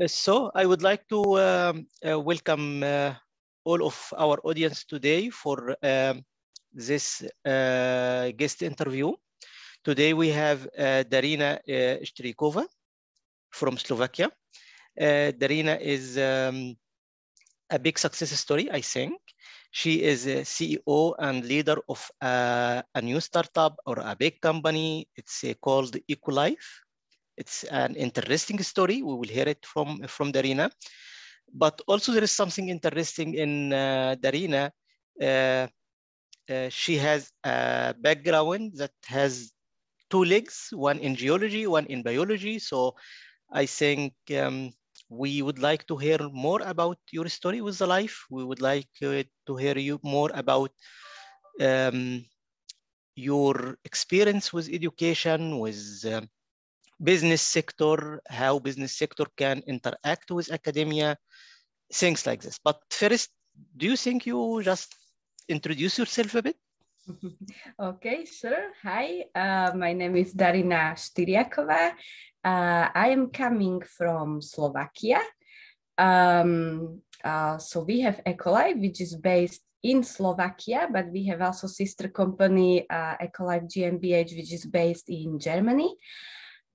So I would like to welcome all of our audience today for this guest interview. Today we have Darina Shtrikova from Slovakia. Darina is a big success story, I think. She is a CEO and leader of a new startup or a big company. It's called EcoLife. It's an interesting story. We will hear it from Darina. But also there is something interesting in Darina. She has a background that has two legs, one in geology, one in biology. So I think we would like to hear more about your story with the life. We would like to hear you more about your experience with education, with business sector, how business sector can interact with academia, things like this. But first, do you think you just introduce yourself a bit? Okay, sure. Hi, my name is Darina Shtyriakova. I am coming from Slovakia. So we have EcoLife, which is based in Slovakia, but we have also sister company, EcoLife GmbH, which is based in Germany.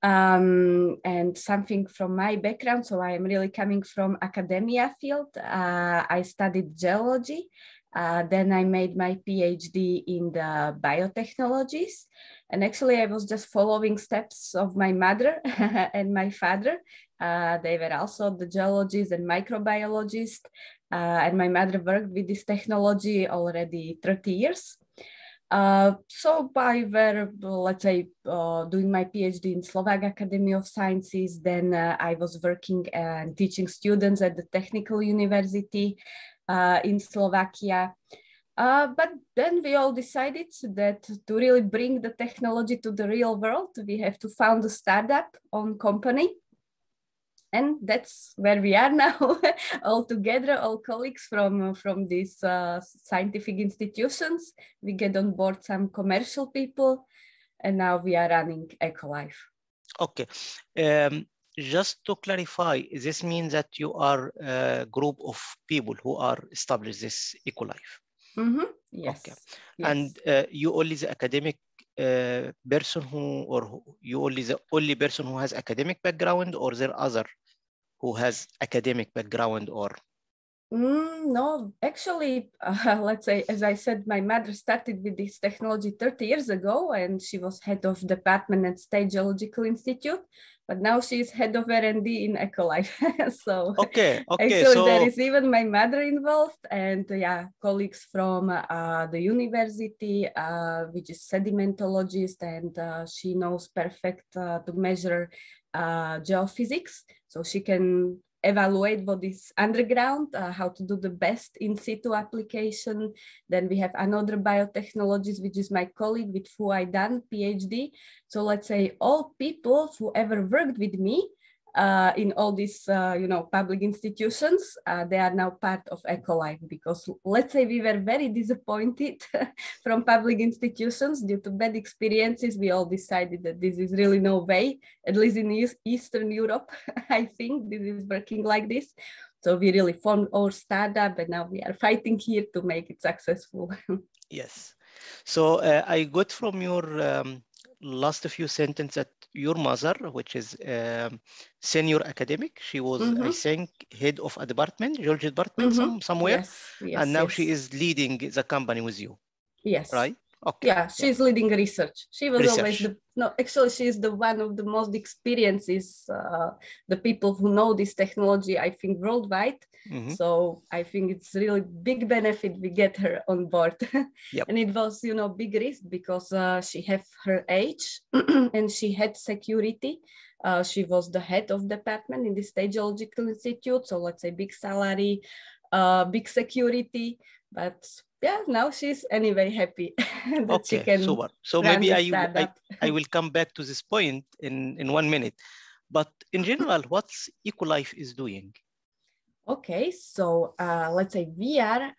And something from my background, so I am really coming from academia field. I studied geology. Then I made my PhD in the biotechnologies. And actually I was just following steps of my mother and my father. They were also the geologists and microbiologists. And my mother worked with this technology already 30 years. So I were, let's say, doing my PhD in Slovak Academy of Sciences. Then I was working and teaching students at the Technical University in Slovakia. But then we all decided that to really bring the technology to the real world, we have to found a startup own company. And that's where we are now, all together, all colleagues from these scientific institutions. We get on board some commercial people, and now we are running EcoLife. Okay. Just to clarify, this means that you are a group of people who are established this EcoLife. Yes. Okay. Yes. And you only the academic person you only the only person who has academic background, or there are other who has academic background or? No, actually, let's say, as I said, my mother started with this technology 30 years ago, and she was head of department at State Geological Institute, but now she's head of R&D in EcoLife. So actually, so there is even my mother involved, and colleagues from the university, which is sedimentologist, and she knows perfect to measure geophysics, so she can evaluate what is underground, how to do the best in situ application. Then we have another biotechnologist, which is my colleague with who I done PhD. So let's say all people who ever worked with me in all these, public institutions, they are now part of EcoLife, because let's say we were very disappointed from public institutions due to bad experiences. We all decided that this is really no way, at least in Eastern Europe, I think this is working like this. So we really formed our startup, and now we are fighting here to make it successful. Yes. So I got from your last few sentences that your mother, which is senior academic, she was, I think, head of a department, geology department somewhere. Yes, and now she is leading the company with you. Yes. Right? Okay. Yeah, she's leading research. She was always actually she's the one of the most experiences, the people who know this technology, I think, worldwide. So I think it's really big benefit we get her on board. And it was, big risk, because she had her age and she had security. She was the head of department in the State Geological Institute. So let's say big salary, big security, but now she's anyway happy that she can. Super. So maybe I will come back to this point in 1 minute. But in general, what's EcoLife is doing? Okay, so let's say we are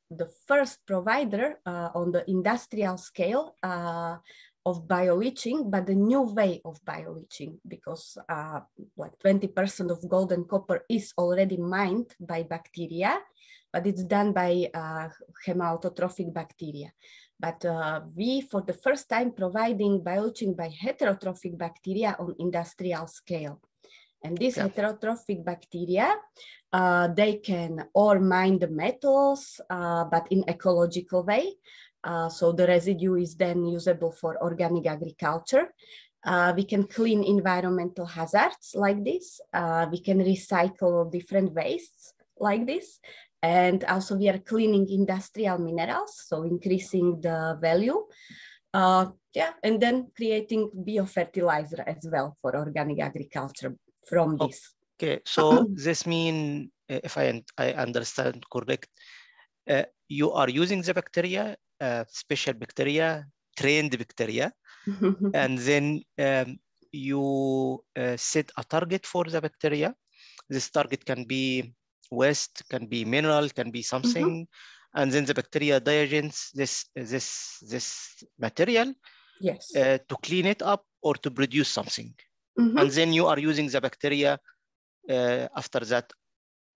the first provider on the industrial scale of bioleaching, but the new way of bioleaching, because like 20% of gold and copper is already mined by bacteria, but it's done by hemautotrophic bacteria. But we, for the first time, providing bioleaching by heterotrophic bacteria on industrial scale. And these heterotrophic bacteria, they can or mine the metals, but in ecological way. So the residue is then usable for organic agriculture. We can clean environmental hazards like this. We can recycle different wastes like this. And also we are cleaning industrial minerals, so increasing the value. And then creating biofertilizer as well for organic agriculture from this. Okay, so this means, if I understand correct, you are using the bacteria, special bacteria, trained bacteria, and then you set a target for the bacteria. This target can be waste, can be mineral, can be something, and then the bacteria digests this material to clean it up or to produce something. And then you are using the bacteria after that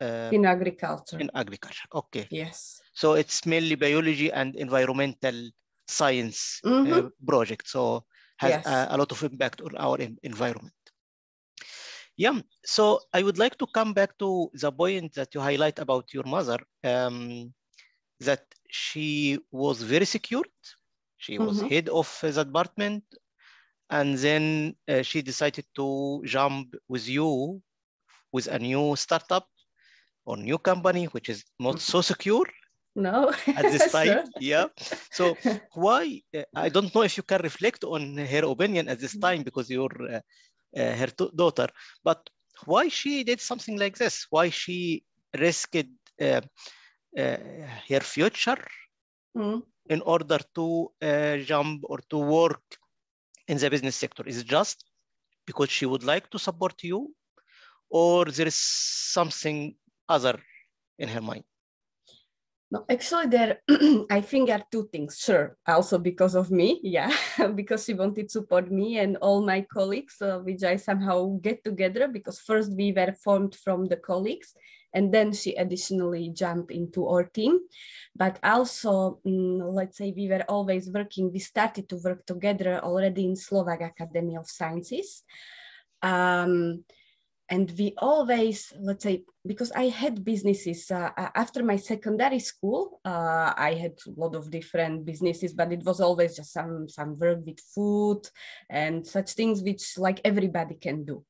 in agriculture. In agriculture, okay. Yes. So it's mainly biology and environmental science project. So has a lot of impact on our environment. Yeah, so I would like to come back to the point that you highlight about your mother, that she was very secured. She was head of the department. And then she decided to jump with you with a new startup or new company, which is not so secure. No, at this time. Yeah. So why? I don't know if you can reflect on her opinion at this time because you're her daughter, but why she did something like this? Why she risked her future in order to jump or to work in the business sector? Is it just because she would like to support you, or there is something other in her mind? No, actually there, I think are two things. Sure, also because of me, yeah, because she wanted to support me and all my colleagues, which I somehow get together, because first we were formed from the colleagues, and then she additionally jumped into our team. But also, let's say we were always working, we started to work together already in Slovak Academy of Sciences. And we always, let's say, because I had businesses after my secondary school, I had a lot of different businesses, but it was always just some work with food and such things, which like everybody can do.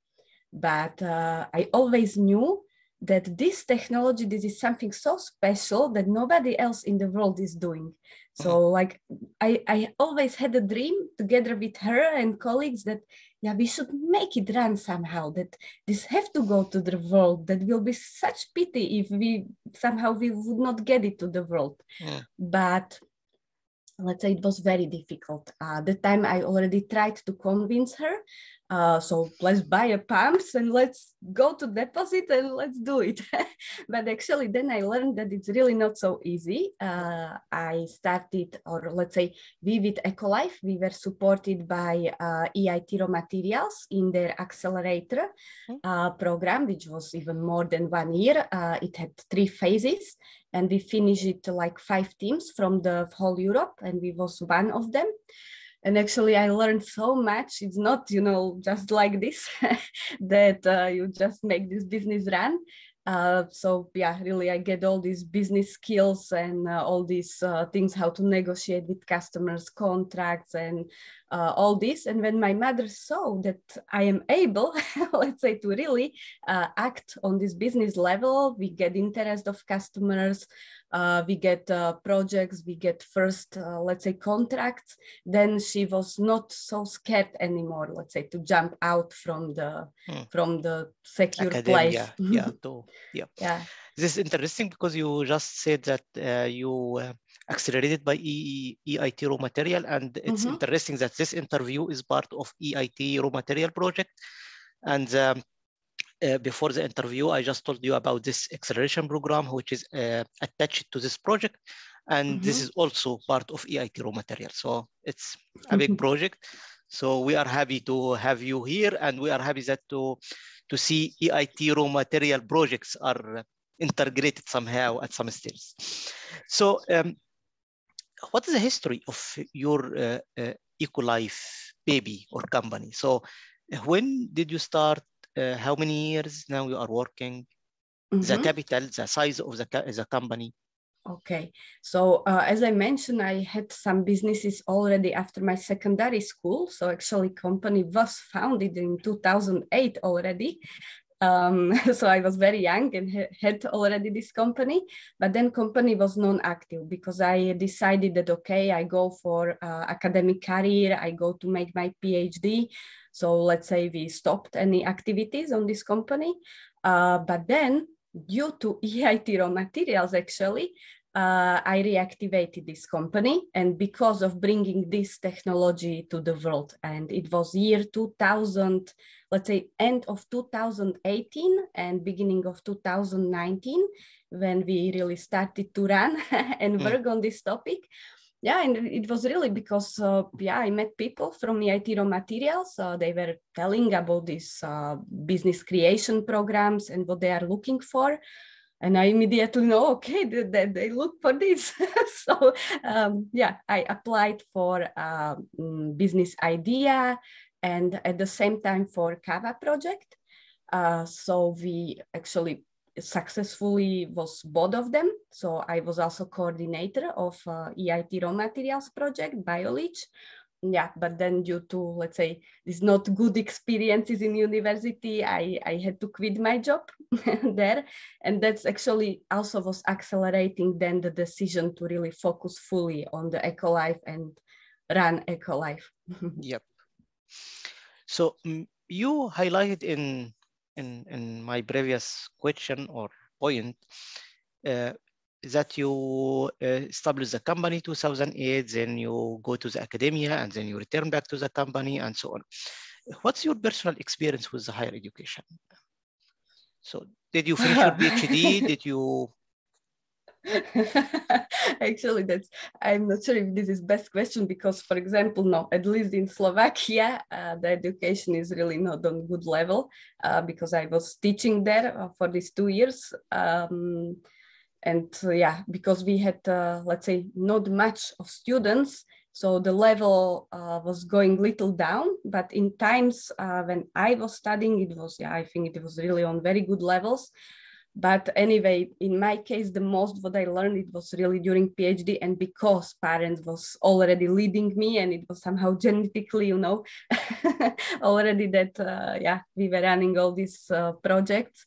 But I always knew that this technology, this is something so special that nobody else in the world is doing. So like I always had a dream together with her and colleagues that, yeah, we should make it run somehow, that this have to go to the world. That will be such pity if we would not get it to the world. But let's say it was very difficult. At the time I already tried to convince her. So let's buy a pumps and let's go to deposit and let's do it. But actually then I learned that it's really not so easy. I started, or let's say we with Ecolife, we were supported by EIT Raw Materials in their accelerator program, which was even more than 1 year. It had 3 phases. And we finished it like 5 teams from the whole Europe, and we was one of them. And actually, I learned so much. It's not, just like this, that you just make this business run. So yeah, really, I get all these business skills and all these things, how to negotiate with customers, contracts, and all this. And when my mother saw that I am able, let's say, to really act on this business level, we get interest of customers, we get projects, we get first, let's say, contracts, then she was not so scared anymore, let's say, to jump out from the secure Academia, place. Yeah. This is interesting because you just said that you accelerated by EIT Raw Material, and it's interesting that this interview is part of EIT Raw Material project. And before the interview, I just told you about this acceleration program, which is attached to this project. And this is also part of EIT raw material. So it's a big project. So we are happy to have you here, and we are happy that to see EIT raw material projects are integrated somehow at some stage. So what is the history of your EcoLife baby or company? So when did you start? How many years now you are working? The capital, the size of the company? Okay, so as I mentioned, I had some businesses already after my secondary school. So actually company was founded in 2008 already. So I was very young and had already this company, but then company was non-active because I decided that, okay, I go for academic career, I go to make my PhD. So let's say we stopped any activities on this company. But then due to EIT raw materials, actually, I reactivated this company, and because of bringing this technology to the world. And it was year 2000, let's say end of 2018 and beginning of 2019, when we really started to run and work on this topic. Yeah, and it was really because, I met people from EIT raw materials. They were telling about these business creation programs and what they are looking for. And I immediately know, okay, they look for this. So I applied for business idea and at the same time for Kava project. So we actually successfully was both of them. So I was also coordinator of EIT raw materials project, BioLeach. Yeah, but then due to, let's say, these not good experiences in university, I had to quit my job there. And that's actually also was accelerating then the decision to really focus fully on the EcoLife and run EcoLife. Yep. So you highlighted in my previous question or point that you established the company 2008, then you go to the academia, and then you return back to the company, and so on. What's your personal experience with the higher education? So did you finish your PhD? Did you? Actually, I'm not sure if this is best question because, for example, no, at least in Slovakia, the education is really not on good level because I was teaching there for these 2 years. Because we had, let's say, not much of students, so the level was going little down. But in times when I was studying, it was, I think it was really on very good levels. But anyway, in my case, the most what I learned, it was really during PhD, and because parents was already leading me, and it was somehow genetically, already that, we were running all these projects.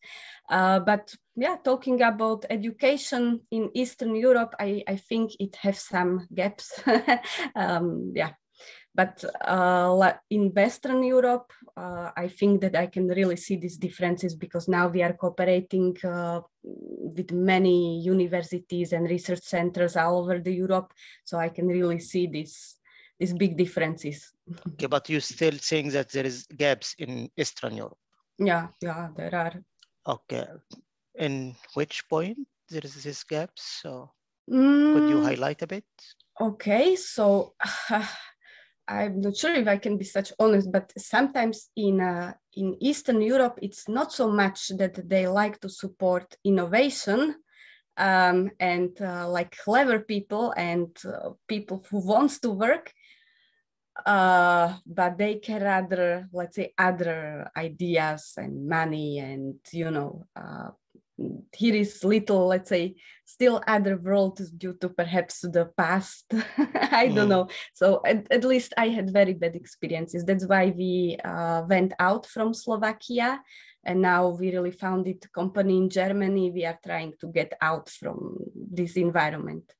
But talking about education in Eastern Europe, I think it has some gaps. But in Western Europe, I think that I can really see these differences because now we are cooperating with many universities and research centers all over the Europe. So I can really see these big differences. Okay, but you still saying that there is gaps in Eastern Europe? Yeah, there are. Okay, in which point there is this gaps? So could you highlight a bit? Okay, so I'm not sure if I can be such honest, but sometimes in Eastern Europe, it's not so much that they like to support innovation and like clever people and people who wants to work, but they can rather, let's say, other ideas and money and, here is little, let's say, still other world due to perhaps the past. I don't know. So at least I had very bad experiences. That's why we went out from Slovakia, and now we really founded a company in Germany. We are trying to get out from this environment.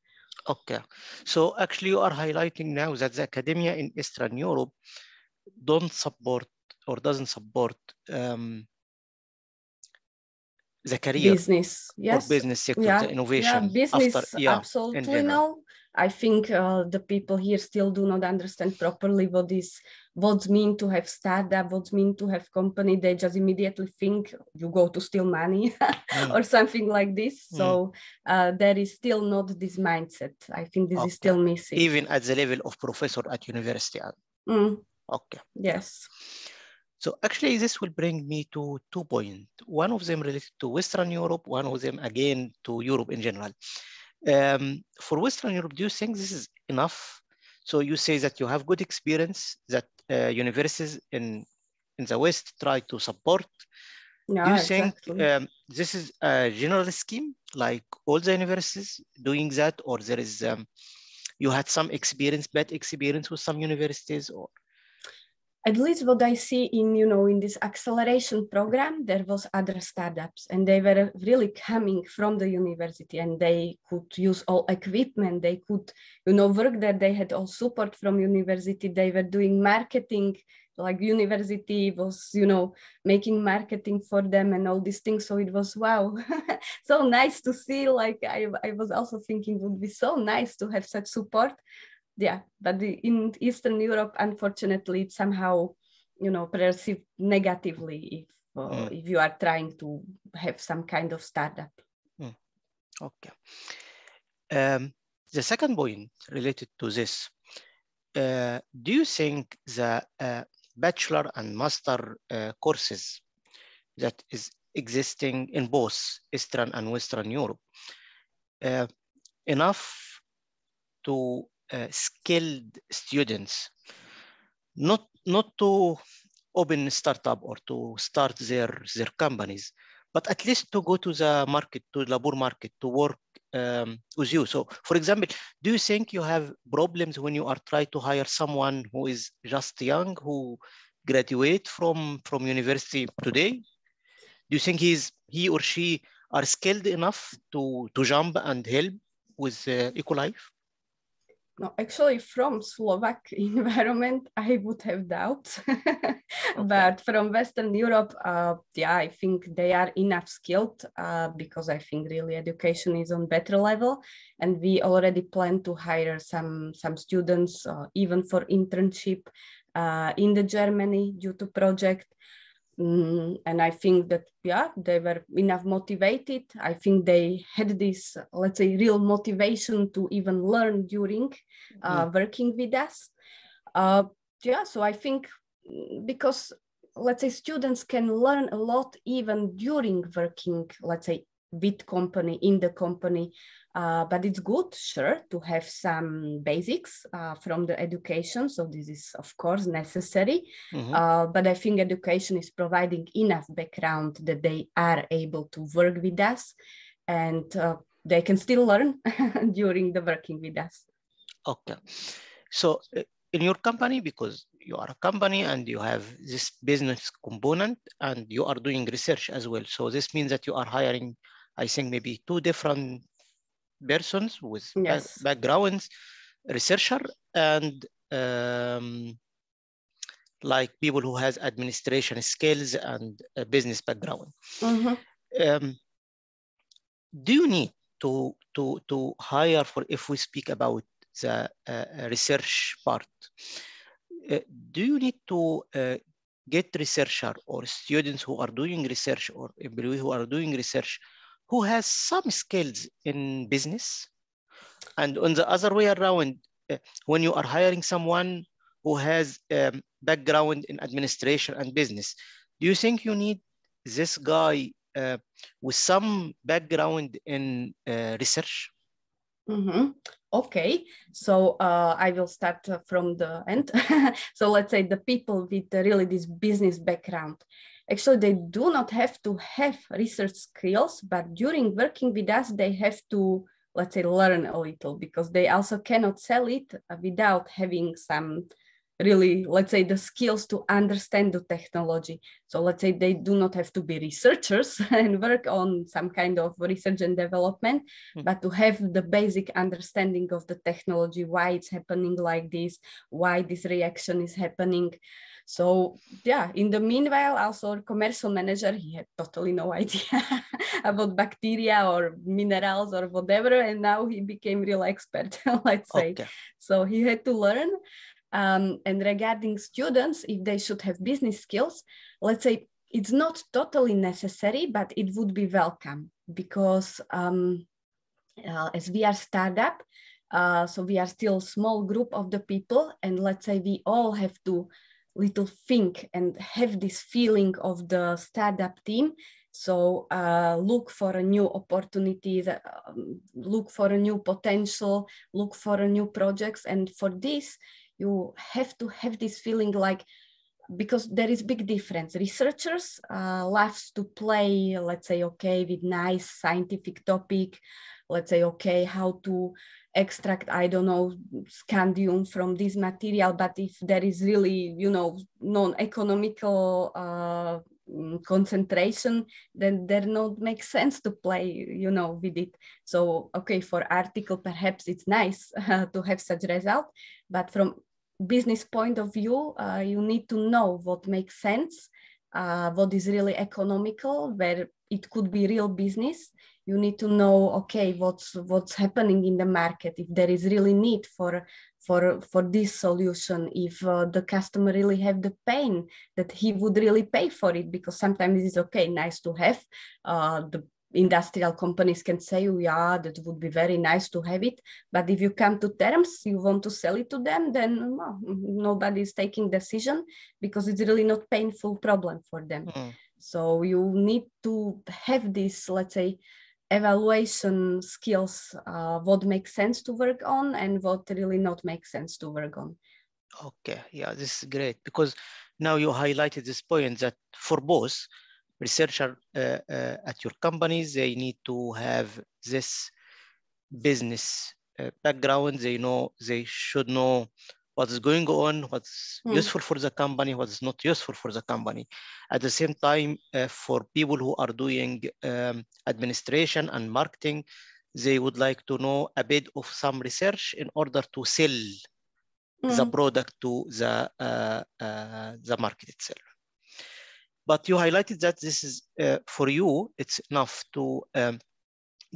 Okay, so actually you are highlighting now that the academia in Eastern Europe don't support or doesn't support the career business, yes, or business sector, yeah, the innovation yeah, business after, absolutely no. I think the people here still do not understand properly what's mean to have startup, what's mean to have company. They just immediately think you go to steal money or something like this. So there is still not this mindset. I think this is still missing. Even at the level of professor at university. Okay. Yes. So actually this will bring me to 2 points. One of them related to Western Europe, one of them again to Europe in general. For Western Europe, do you think this is enough? So you say that you have good experience, that universities in the West try to support. Yeah, do you exactly. think this is a general scheme, like all the universities doing that, or there is, you had some experience, bad experience with some universities, or? At least what I see in this acceleration program, there was other startups and they were really coming from the university and they could use all equipment. They could, work there. They had all support from university. They were doing marketing, like university was, making marketing for them and all these things. So it was, wow, so nice to see. Like I was also thinking it would be so nice to have such support. Yeah, but in Eastern Europe, unfortunately, it's somehow, perceived negatively if you are trying to have some kind of startup. Okay. The second point related to this, do you think the bachelor and master courses that is existing in both Eastern and Western Europe enough to skilled students, not to open startup or to start their companies, but at least to go to the market, to the labor market, to work with you? So for example, do you think you have problems when you are trying to hire someone who is just young, who graduate from university today? Do you think he or she are skilled enough to jump and help with Ecolife? No, actually, from Slovak environment, I would have doubts. But from Western Europe, I think they are enough skilled because I think really education is on better level. And we already plan to hire some students, even for internship in the Germany due to project. And I think that, they were enough motivated. I think they had this, let's say, real motivation to even learn during working with us. So I think because, let's say, students can learn a lot even during working, let's say, with company, in the company. But it's good, sure, to have some basics from the education. So this is, of course, necessary. But I think education is providing enough background that they are able to work with us and they can still learn during the working with us. Okay. So in your company, because you are a company and you have this business component and you are doing research as well. So this means that you are hiring, I think, maybe 2 different persons with backgrounds, researcher and like people who has administration skills and a business background. Do you need to hire for, if we speak about the research part, do you need to get researcher or students who are doing research or employees who are doing research who has some skills in business? And on the other way around, when you are hiring someone who has background in administration and business, do you think you need this guy with some background in research? Okay, so I will start from the end. So let's say the people with really this business background, actually they do not have to have research skills, but during working with us, they have to, let's say, learn a little because they also cannot sell it without having some really, let's say, the skills to understand the technology. So let's say they do not have to be researchers and work on some kind of research and development, but to have the basic understanding of the technology, why it's happening like this, why this reaction is happening. So yeah, in the meanwhile, also our commercial manager, he had totally no idea about bacteria or minerals or whatever. And now he became real expert, let's say. Okay. So he had to learn. And regarding students, if they should have business skills, let's say it's not totally necessary, but it would be welcome because as we are startup, so we are still small group of the people, and let's say we all have to little think and have this feeling of the startup team. So look for a new opportunity, look for a new potential, look for a new projects, and for this you have to have this feeling like, because there is big difference. Researchers loves to play, let's say, okay, with nice scientific topic, let's say, okay, how to extract, I don't know, scandium from this material. But if there is really, you know, non-economical concentration, then there not makes sense to play, you know, with it. So, okay, for article, perhaps it's nice to have such result, but from business point of view, you need to know what makes sense, what is really economical, where it could be real business. You need to know, okay, what's happening in the market, if there is really need for this solution, if the customer really have the pain that he would really pay for it, because sometimes it's okay, nice to have. The industrial companies can say, oh, yeah, that would be very nice to have it. But if you come to terms, you want to sell it to them, then well, nobody is taking decision because it's really not painful problem for them. So you need to have this, let's say, evaluation skills, what makes sense to work on and what really not makes sense to work on. Okay, yeah, this is great, because now you highlighted this point that for both researcher at your companies, they need to have this business background. They should know what is going on, what's useful for the company, what's not useful for the company. At the same time, for people who are doing administration and marketing, they would like to know a bit of some research in order to sell the product to the market itself. But you highlighted that this is, for you, it's enough to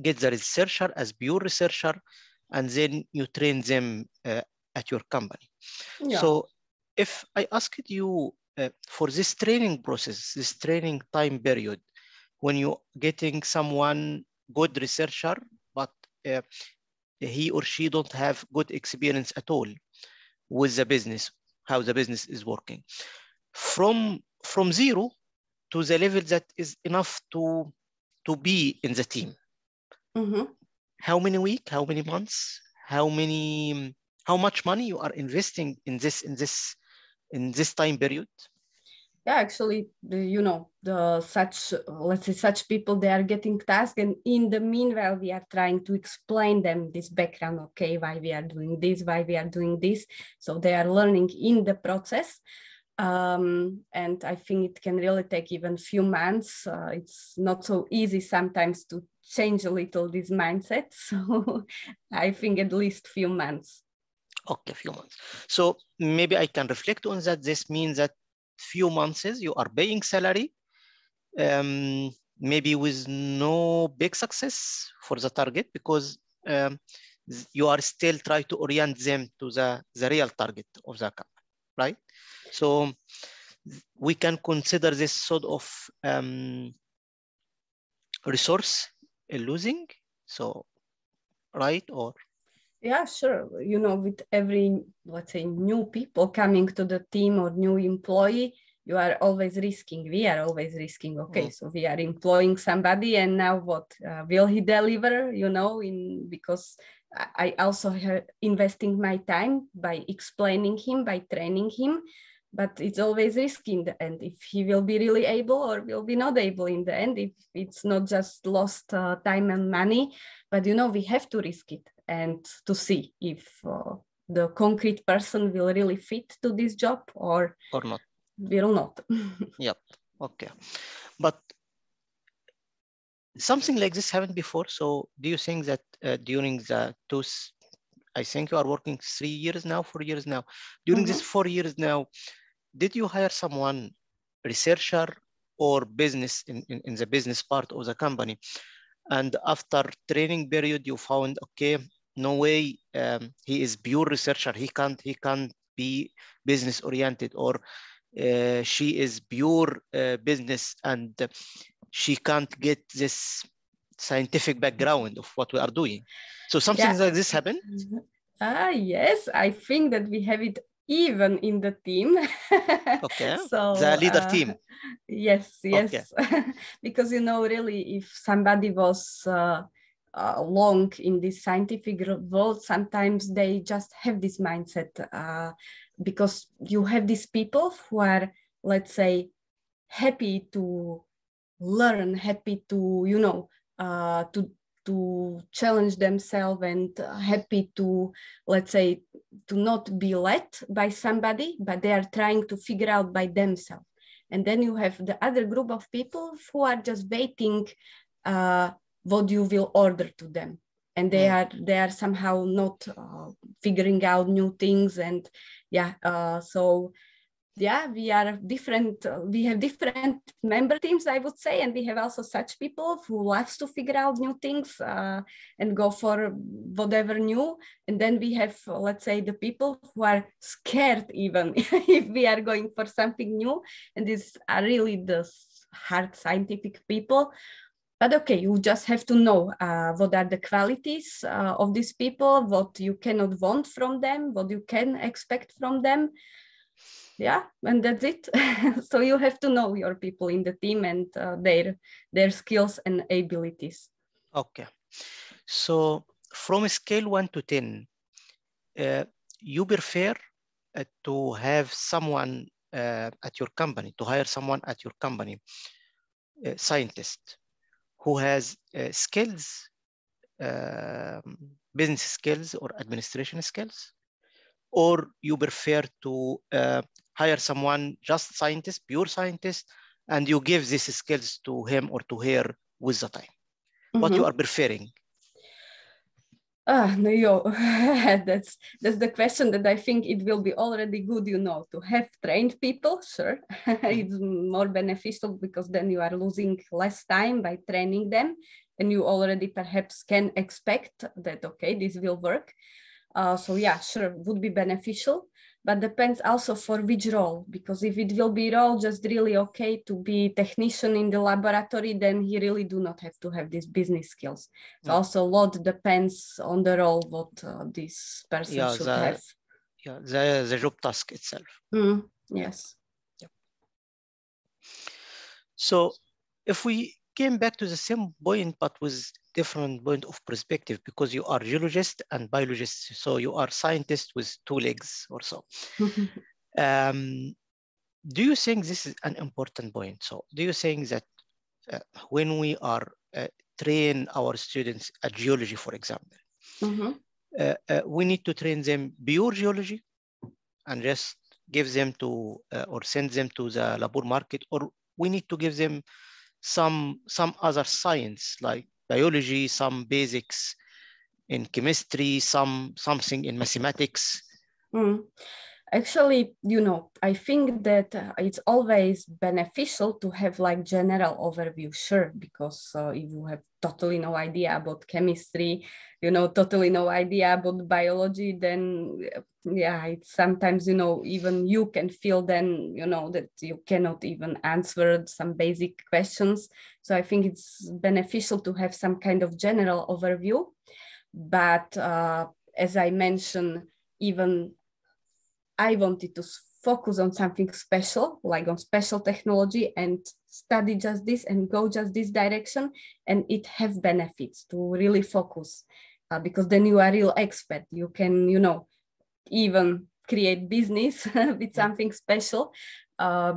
get the researcher as pure researcher, and then you train them at your company. Yeah. So if I asked you for this training process, this training time period, when you're getting someone good researcher, but he or she don't have good experience at all with the business, how the business is working, from zero to the level that is enough to be in the team. How many weeks, how many months, how much money you are investing in this time period? Yeah, actually, you know, let's say such people, they are getting tasks, and in the meanwhile, we are trying to explain them this background, okay, why we are doing this, why we are doing this. So they are learning in the process. And I think it can really take even few months. It's not so easy sometimes to change a little this mindset. So I think at least few months. Okay, few months. So maybe I can reflect on that. This means that few months you are paying salary, maybe with no big success for the target, because you are still trying to orient them to the real target of the company, right? So we can consider this sort of resource losing, so right? Or yeah, sure. You know, with every, let's say, new people coming to the team or new employee, you are always risking. We are always risking. Okay, so we are employing somebody, and now what? Will he deliver? You know, because I also investing my time by explaining him, by training him, but it's always risky in the end. If he will be really able or will be not able in the end, if it's not just lost time and money, but you know, we have to risk it and to see if the concrete person will really fit to this job or not. Will not. Yep. Okay. But something like this happened before. So do you think that during the I think you are working 3 years now, 4 years now. During this 4 years now, did you hire someone, researcher or business in the business part of the company? And after training period, you found, okay, no way, he is pure researcher. He can't be business oriented, or she is pure business and she can't get this scientific background of what we are doing. So something like this happen? Yes, I think that we have it even in the team. Okay. So the leader team. Yes. Okay. Because, you know, really, if somebody was long in this scientific world, sometimes they just have this mindset because you have these people who are, let's say, happy to learn, happy to, you know, to challenge themselves, and happy to, let's say, to not be led by somebody, but they are trying to figure out by themselves. And then you have the other group of people who are just waiting what you will order to them. And they are somehow not figuring out new things. And so yeah, we are different. We have different member teams, I would say, and we have also such people who loves to figure out new things and go for whatever new. And then we have, let's say, the people who are scared even if we are going for something new. And these are really the hard scientific people. But okay, you just have to know what are the qualities of these people, what you cannot want from them, what you can expect from them. Yeah, and that's it. So you have to know your people in the team and their skills and abilities. Okay. So from a scale 1 to 10, you prefer to have someone at your company, to hire someone at your company, a scientist who has skills, business skills or administration skills, or you prefer to hire someone just scientist, pure scientist, and you give these skills to him or to her with the time? What you are preferring? No, that's the question that I think it will be already good, you know, to have trained people. Sure, it's more beneficial because then you are losing less time by training them, and you already perhaps can expect that, okay, this will work. So yeah, sure, would be beneficial, but depends also for which role, because if it will be role just really okay to be technician in the laboratory, then he really do not have to have these business skills. So also a lot depends on the role what this person should have. Yeah, the job task itself. Yes. Yeah. So if we came back to the same point, but with different point of perspective, because you are geologist and biologist, so you are scientist with 2 legs or so. Do you think this is an important point? So do you think that when we are train our students at geology, for example, we need to train them pure geology and just give them to or send them to the labor market, or we need to give them some other science like biology, some basics in chemistry, something in mathematics? Actually, you know, I think that it's always beneficial to have like general overview, sure, because if you have totally no idea about chemistry, you know, totally no idea about biology, then yeah, it's sometimes, you know, even you can feel then, you know, that you cannot even answer some basic questions. So I think it's beneficial to have some kind of general overview. But as I mentioned, even I wanted to focus on something special, like on special technology, and study just this and go just this direction. And it have benefits to really focus because then you are a real expert. You can, you know, even create business with something special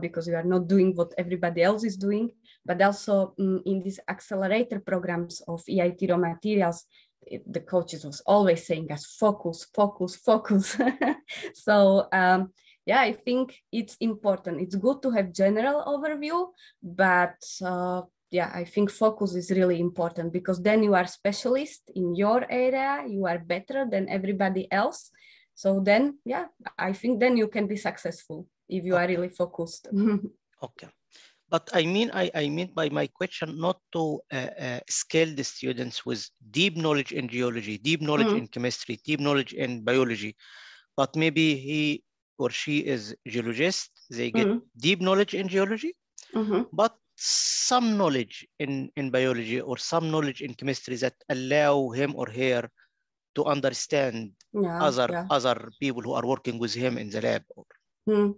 because you are not doing what everybody else is doing. But also in these accelerator programs of EIT raw materials, the coaches was always saying us, focus, focus, focus. So yeah, I think it's important. It's good to have general overview, but yeah, I think focus is really important, because then you are specialist in your area, you are better than everybody else. So then, yeah, I think then you can be successful if you are really focused. Okay. But I mean by my question, not to scale the students with deep knowledge in geology, deep knowledge in chemistry, deep knowledge in biology, but maybe he or she is geologist, they get deep knowledge in geology, but some knowledge in biology or some knowledge in chemistry that allow him or her to understand other people who are working with him in the lab.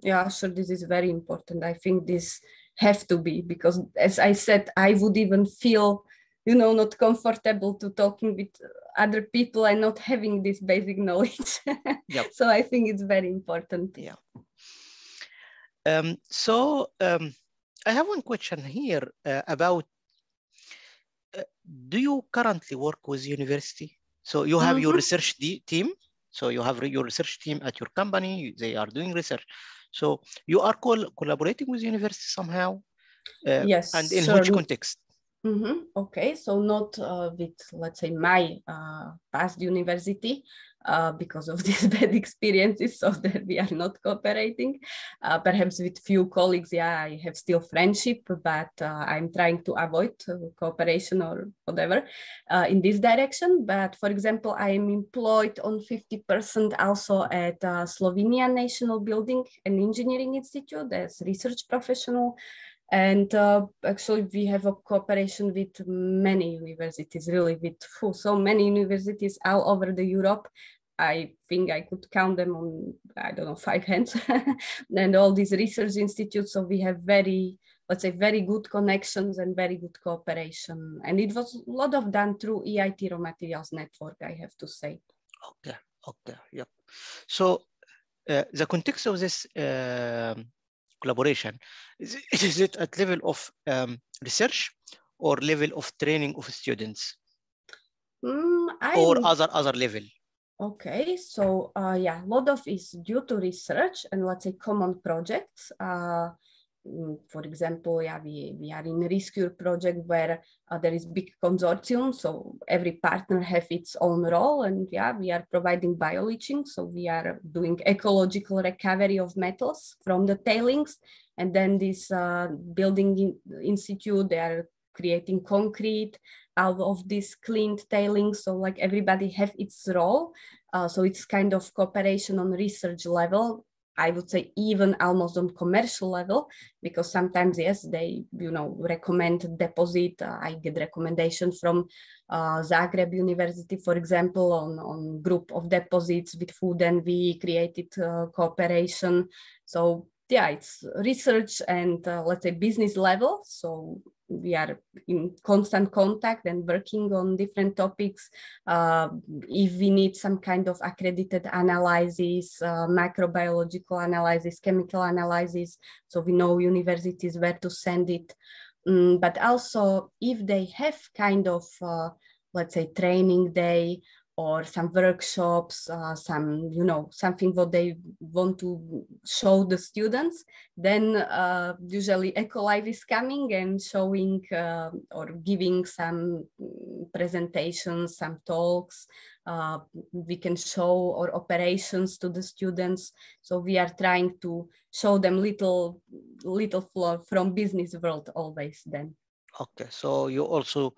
Yeah, sure, this is very important. I think this have to be, because as I said, I would even feel, you know, not comfortable to talking with other people and not having this basic knowledge. Yep. So I think it's very important. Yeah. I have one question here about, do you currently work with university? So you have your research team. So you have your research team at your company, they are doing research. So you are collaborating with university somehow? Yes. And in which context? Okay, so not with, let's say, my past university, because of these bad experiences, so that we are not cooperating. Perhaps with few colleagues, yeah, I have still friendship, but I'm trying to avoid cooperation or whatever in this direction. But for example, I am employed on 50% also at Slovenia National Building and Engineering Institute as research professional. And actually, we have a cooperation with many universities, really, with so many universities all over the Europe. I think I could count them on, I don't know, 5 hands, and all these research institutes. So we have very, let's say, very good connections and very good cooperation. And it was a lot of done through EIT Raw Materials Network, I have to say. Okay, okay, yep. So the context of this collaboration, is it at level of research or level of training of students, or other level? Okay, so yeah, a lot of is due to research and, let's say, common projects. For example, yeah, we are in a rescue project where there is big consortium, so every partner have its own role, and yeah, we are providing bioleaching, so we are doing ecological recovery of metals from the tailings, and then this building institute, they are creating concrete out of this cleaned tailings, so like everybody have its role, so it's kind of cooperation on research level. I would say even almost on commercial level, because sometimes, yes, they, you know, recommend deposit. I get recommendation from Zagreb University, for example, on group of deposits with food, and we created cooperation. So yeah, it's research and let's say business level. So we are in constant contact and working on different topics. If we need some kind of accredited analysis, microbiological analysis, chemical analysis, so we know universities where to send it. But also if they have kind of, let's say, training day or some workshops, some, you know, something what they want to show the students, then usually EcoLive is coming and showing or giving some presentations, some talks. We can show our operations to the students. So we are trying to show them little flow from business world always then. Okay, so you also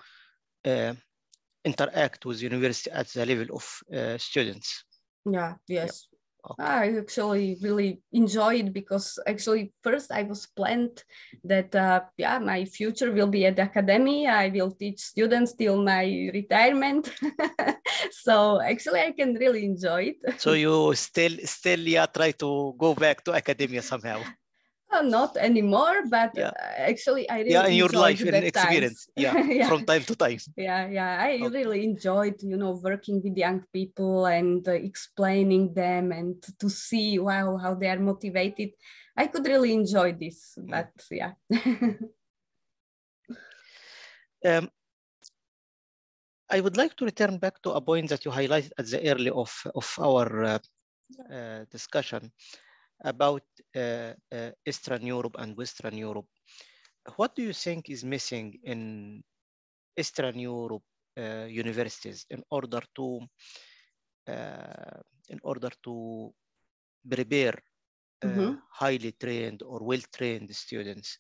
interact with university at the level of students. Yeah, yes. Yep. Okay. I actually really enjoy it, because actually first I was planned that yeah, my future will be at academy. I will teach students till my retirement. So actually I can really enjoy it. So you still yeah, try to go back to academia somehow. Not anymore, but yeah, actually I really in your life and experience, yeah, from time to time. Yeah, I really enjoyed, you know, working with young people and explaining them and to see, wow, how they are motivated. I could really enjoy this, but yeah. I would like to return back to a point that you highlighted at the early of our discussion about Eastern Europe and Western Europe. What do you think is missing in Eastern Europe universities in order to prepare highly trained or well-trained students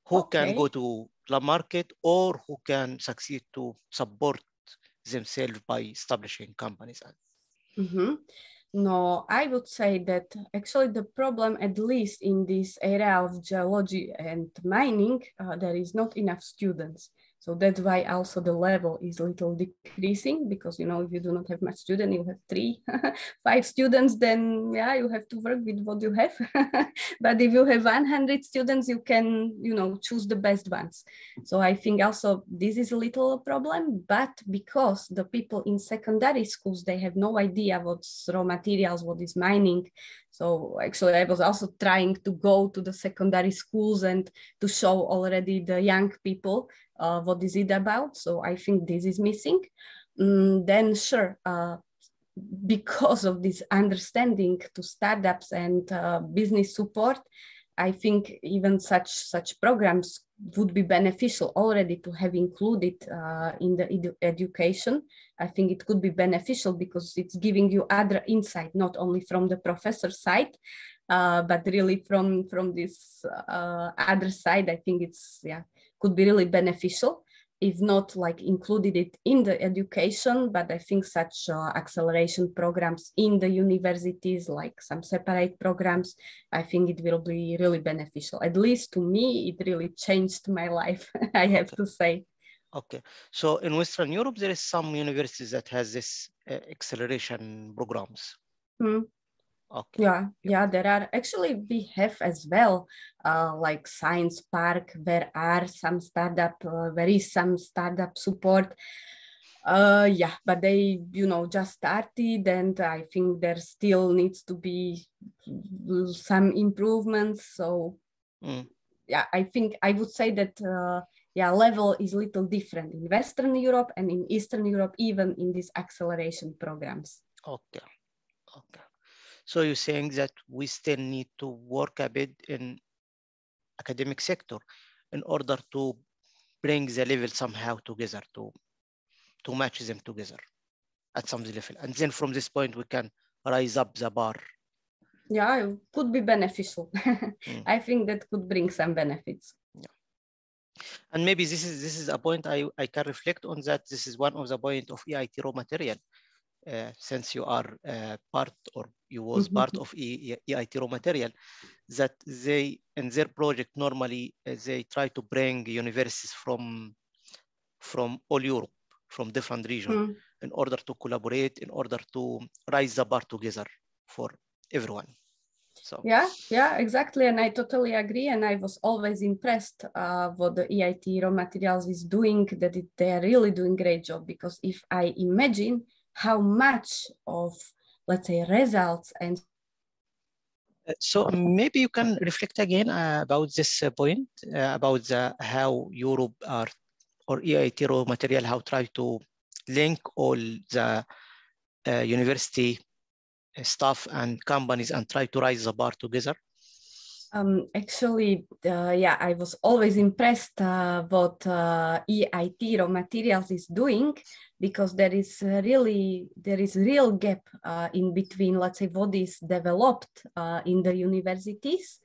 who can go to the market or who can succeed to support themselves by establishing companies? No, I would say that actually the problem, at least in this area of geology and mining, there is not enough students. So that's why also the level is a little decreasing, because, you know, if you do not have much students, you have 3, 5 students, then yeah, you have to work with what you have. But if you have 100 students, you can, you know, choose the best ones. So I think also this is a little problem, but because the people in secondary schools, they have no idea what's raw materials, what is mining. So actually I was also trying to go to the secondary schools and to show already the young people what is it about. So I think this is missing. Then sure, because of this understanding to startups and business support, I think even such programs would be beneficial already to have included in the education. I think it could be beneficial because it's giving you other insight, not only from the professor side, but really from this other side. I think it's could be really beneficial, if not like included it in the education, but I think such acceleration programs in the universities, like some separate programs, I think it will be really beneficial. At least to me, it really changed my life, I have to say. Okay, so in Western Europe, there is some universities that has this acceleration programs. Okay. Yeah, there are. Actually, we have as well, like Science Park, there are some startup, there is some startup support. Yeah, but they, you know, just started, and I think there still needs to be some improvements. So yeah, I think I would say that level is a little different in Western Europe and in Eastern Europe, even in these acceleration programs. Okay. So you're saying that we still need to work a bit in academic sector in order to bring the level somehow together, to match them together at some level. And then from this point, we can rise up the bar. Yeah, it could be beneficial. I think that could bring some benefits. Yeah. And maybe this is a point I can reflect on, that this is one of the point of EIT raw material. Since you are part, or you was part of EIT raw material, that they, in their project, normally they try to bring universities from all Europe, from different regions, in order to collaborate, in order to rise the bar together for everyone. So yeah, exactly, and I totally agree. And I was always impressed what the EIT raw materials is doing. That they are really doing a great job, because if I imagine how much of, let's say, results and so maybe you can reflect again about this point about how Europe or EIT raw material, how try to link all the university staff and companies and try to rise the bar together. Actually, I was always impressed what EIT raw materials is doing, because there is real gap in between, let's say, what is developed in the universities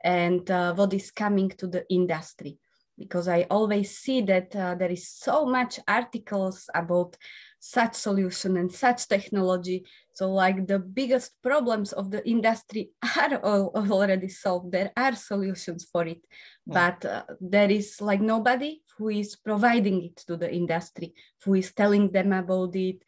and what is coming to the industry. Because I always see that there is so much articles about such solution and such technology. So like the biggest problems of the industry are already solved. There are solutions for it, but there is like nobody who is providing it to the industry, who is telling them about it,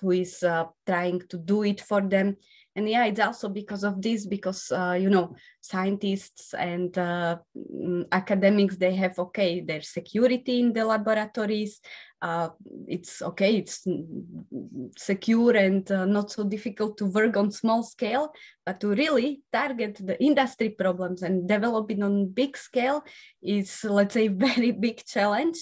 who is trying to do it for them. And yeah, it's also because of this, because, you know, scientists and academics, they have, okay, their security in the laboratories. It's okay, it's secure and not so difficult to work on small scale, but to really target the industry problems and develop it on big scale is, let's say, very big challenge.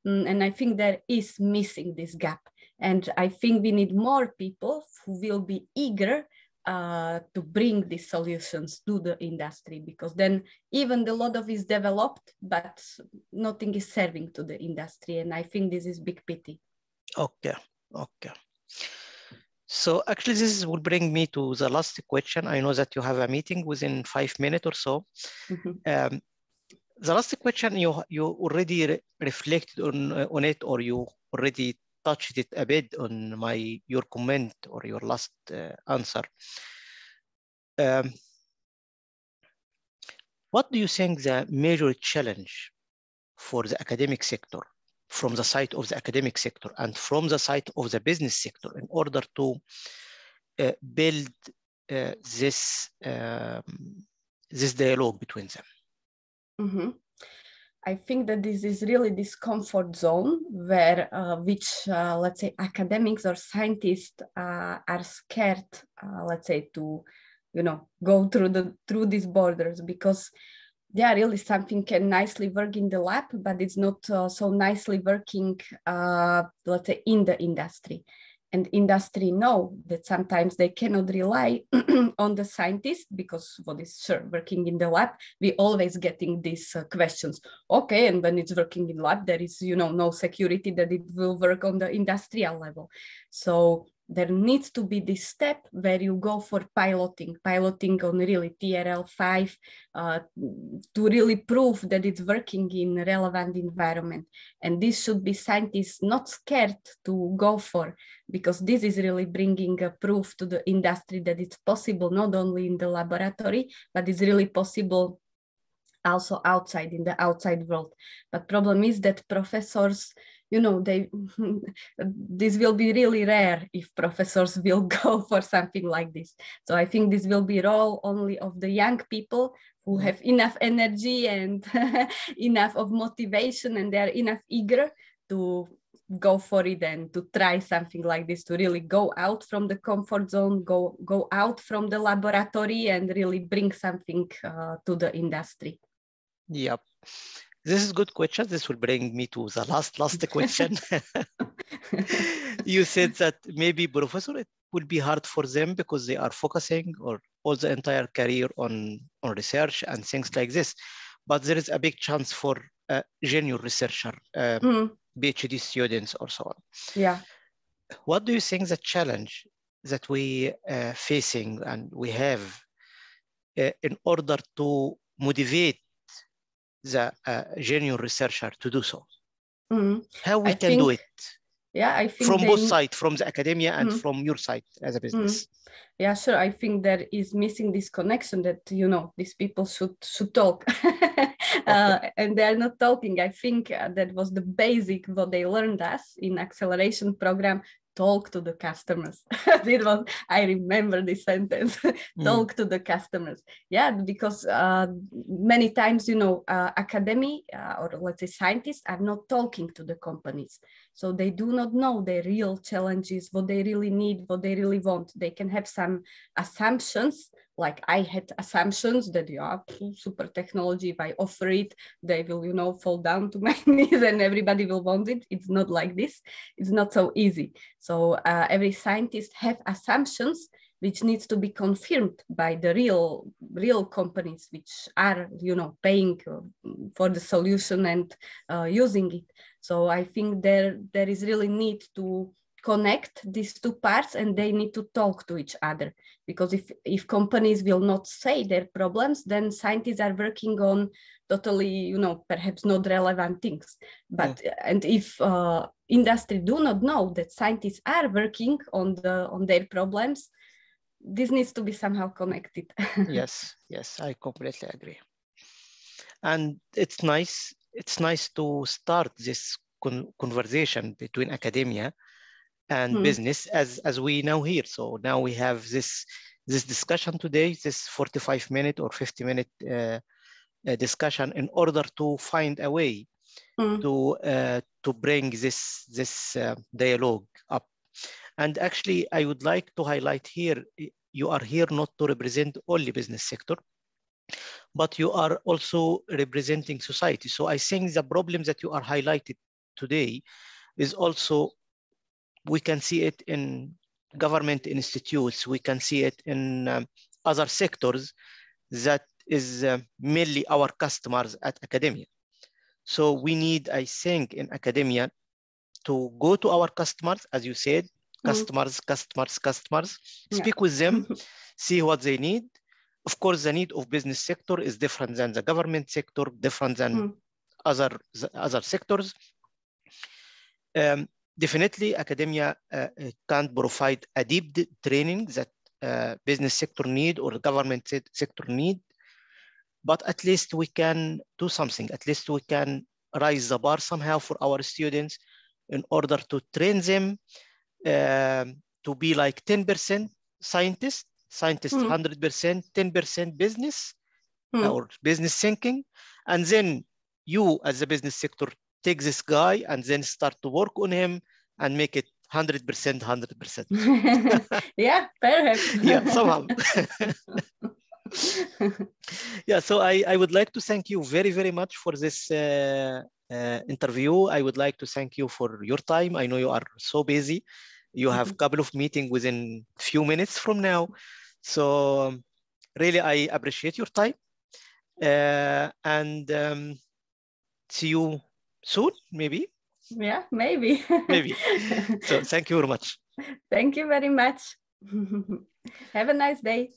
And I think there is missing this gap. And I think we need more people who will be eager to bring these solutions to the industry, because then even the lot of is developed, but nothing is serving to the industry. And I think this is big pity. Okay, okay. So actually this will bring me to the last question. I know that you have a meeting within 5 minutes or so. Mm-hmm. The last question, you already reflected on it, or you already touched it a bit on your comment or your last answer. What do you think the major challenge for the academic sector, from the side of the academic sector and from the side of the business sector, in order to build this dialogue between them? Mm-hmm. I think that this is really this comfort zone where let's say academics or scientists are scared, let's say, to go through these borders, because really something can nicely work in the lab, but it's not so nicely working, let's say, in the industry. And industry know that sometimes they cannot rely on the scientists, because what is sure working in the lab, we always getting these questions. Okay, and when it's working in lab, there is no security that it will work on the industrial level. So there needs to be this step where you go for piloting on really TRL 5 to really prove that it's working in relevant environment. And this should be scientists not scared to go for, because this is really bringing a proof to the industry that it's possible not only in the laboratory, but it's really possible also outside, in the outside world. But problem is that professors, this will be really rare if professors will go for something like this. So I think this will be role only of the young people who have enough energy and enough of motivation, and they're enough eager to go for it and to try something like this, to really go out from the comfort zone, go out from the laboratory and really bring something to the industry. Yep. This is a good question. This will bring me to the last question. You said that maybe professor, it will be hard for them because they are focusing or all the entire career on research and things like this. But there is a big chance for junior researcher, PhD students or so on. Yeah. What do you think the challenge that we facing and we have in order to motivate the junior researcher to do so? How we can do it? Yeah, I think from both sides, from the academia and from your side as a business. Yeah, sure. I think there is missing this connection that, these people should talk and they're not talking. I think that was the basic what they learned us in acceleration program. Talk to the customers. I remember this sentence, talk to the customers. Yeah, because many times, academy or let's say scientists are not talking to the companies. So they do not know their real challenges, what they really need, what they really want. They can have some assumptions, like I had assumptions that super technology, if I offer it, they will, fall down to my knees and everybody will want it. It's not like this. It's not so easy. So every scientist have assumptions which needs to be confirmed by the real companies which are, paying for the solution and using it. So I think there is really need to connect these two parts, and they need to talk to each other, because if companies will not say their problems, then scientists are working on totally, perhaps not relevant things. But and if industry do not know that scientists are working on their problems, this needs to be somehow connected. Yes, I completely agree. And it's nice to start this conversation between academia and business as we know here. So now we have this discussion today, this 45-minute or 50-minute discussion, in order to find a way to bring this dialogue up. And actually, I would like to highlight here, you are here not to represent only business sector, but you are also representing society. So I think the problem that you are highlighted today is also, we can see it in government institutes, we can see it in other sectors that is mainly our customers at academia. So we need, I think, in academia to go to our customers, as you said, customers, speak with them, see what they need. Of course, the need of business sector is different than the government sector, different than other sectors. Definitely, academia can't provide a deep training that business sector need or government sector need, but at least we can do something. At least we can raise the bar somehow for our students in order to train them to be like 10% scientist 100%, 10% business or business thinking. And then you as the business sector take this guy and then start to work on him and make it 100%, 100%. Yeah, perhaps. Yeah, somehow. Yeah, so I would like to thank you very, very much for this interview. I would like to thank you for your time. I know you are so busy. You have a couple of meetings within a few minutes from now. So really, I appreciate your time. And see you soon, maybe. Yeah, maybe. Maybe. So thank you very much. Thank you very much. Have a nice day.